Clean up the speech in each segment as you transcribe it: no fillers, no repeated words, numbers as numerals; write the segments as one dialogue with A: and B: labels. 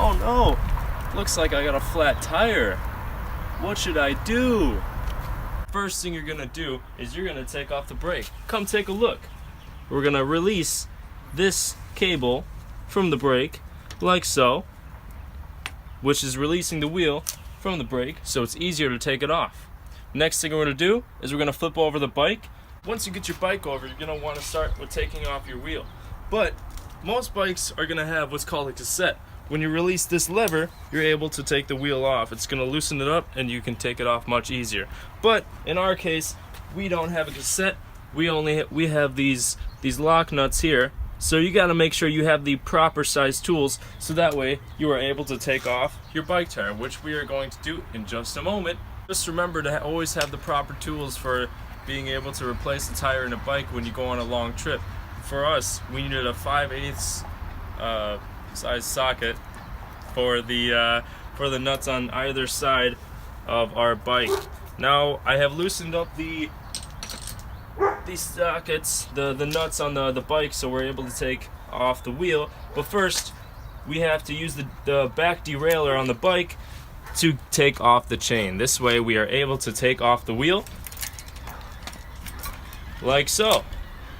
A: Oh no! Looks like I got a flat tire. What should I do? First thing you're gonna do is you're gonna take off the brake. Come take a look. We're gonna release this cable from the brake, like so, which is releasing the wheel from the brake, so it's easier to take it off. Next thing we're gonna do is we're gonna flip over the bike. Once you get your bike over, you're gonna wanna start with taking off your wheel. But most bikes are gonna have what's called a cassette. When you release this lever, you're able to take the wheel off. It's gonna loosen it up and you can take it off much easier. But in our case, we don't have a cassette. We have these lock nuts here. So you gotta make sure you have the proper size tools so that way you are able to take off your bike tire, which we are going to do in just a moment. Just remember to always have the proper tools for being able to replace the tire in a bike when you go on a long trip. For us, we needed a 5/8 size socket for the nuts on either side of our bike. Now I have loosened up these sockets, the nuts on the bike, so we're able to take off the wheel. But first, we have to use the back derailleur on the bike to take off the chain. This way we are able to take off the wheel like so.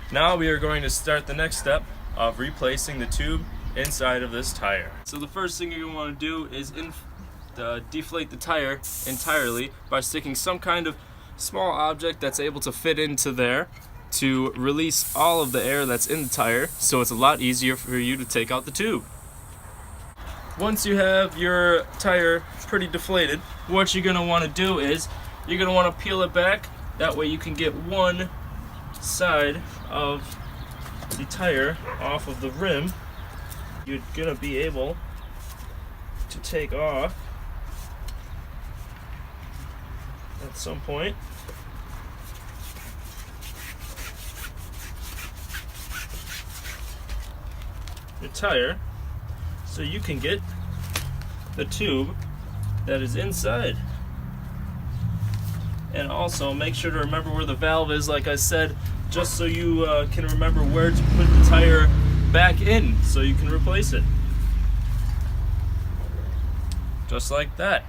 A: Now we are going to start the next step of replacing the tube inside of this tire. So the first thing you're going to want to do is deflate the tire entirely by sticking some kind of small object that's able to fit into there to release all of the air that's in the tire, so it's a lot easier for you to take out the tube. Once you have your tire pretty deflated, what you're going to want to do is you're going to want to peel it back. That way you can get one side of the tire off of the rim. You're going to be able to take off at some point. Your tire, so you can get the tube that is inside. And also make sure to remember where the valve is, like I said, just so you can remember where to put the tire back in so you can replace it. Just like that.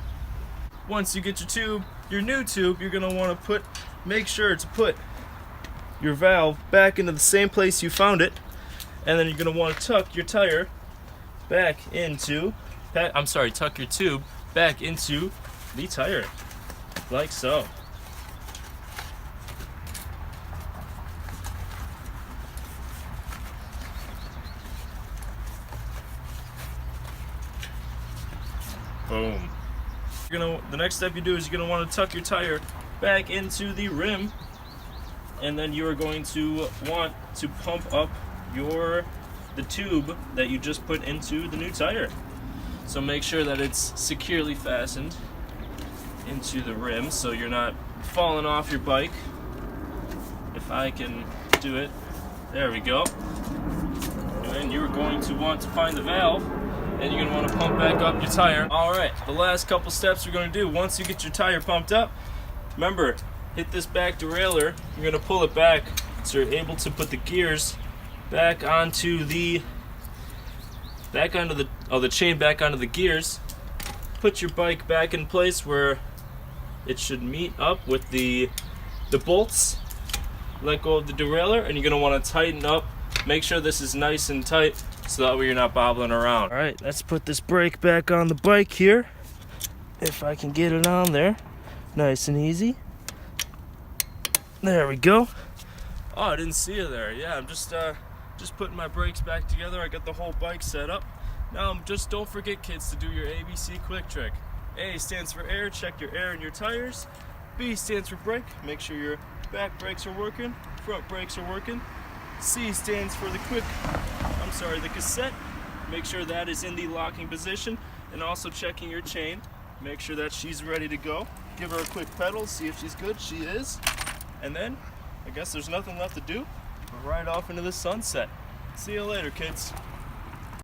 A: Once you get your new tube, you're going to want to make sure to put your valve back into the same place you found it. And then you're going to want to tuck your tire back into, tuck your tube back into the tire, like so. Boom. The next step you do is you're going to want to tuck your tire back into the rim, and then you are going to want to pump up the tube that you just put into the new tire. So make sure that it's securely fastened into the rim so you're not falling off your bike. If I can do it. There we go. And you're going to want to find the valve, and you're going to want to pump back up your tire. Alright, the last couple steps you're going to do once you get your tire pumped up, remember, hit this back derailleur. You're going to pull it back so you're able to put the gears back onto the chain back onto the gears. Put your bike back in place where it should meet up with the bolts. Let go of the derailleur, and you're going to want to tighten up. Make sure this is nice and tight so that way you're not bobbling around. Alright, let's put this brake back on the bike here. If I can get it on there. Nice and easy. There we go. Oh, I didn't see you there. Yeah, I'm just putting my brakes back together. I got the whole bike set up. Now, just don't forget, kids, to do your ABC quick trick. A stands for air, check your air in your tires. B stands for brake, make sure your back brakes are working, front brakes are working. C stands for the cassette. Make sure that is in the locking position, and also checking your chain. Make sure that she's ready to go. Give her a quick pedal, see if she's good. She is. And then, I guess there's nothing left to do. We're right off into the sunset. See you later, kids.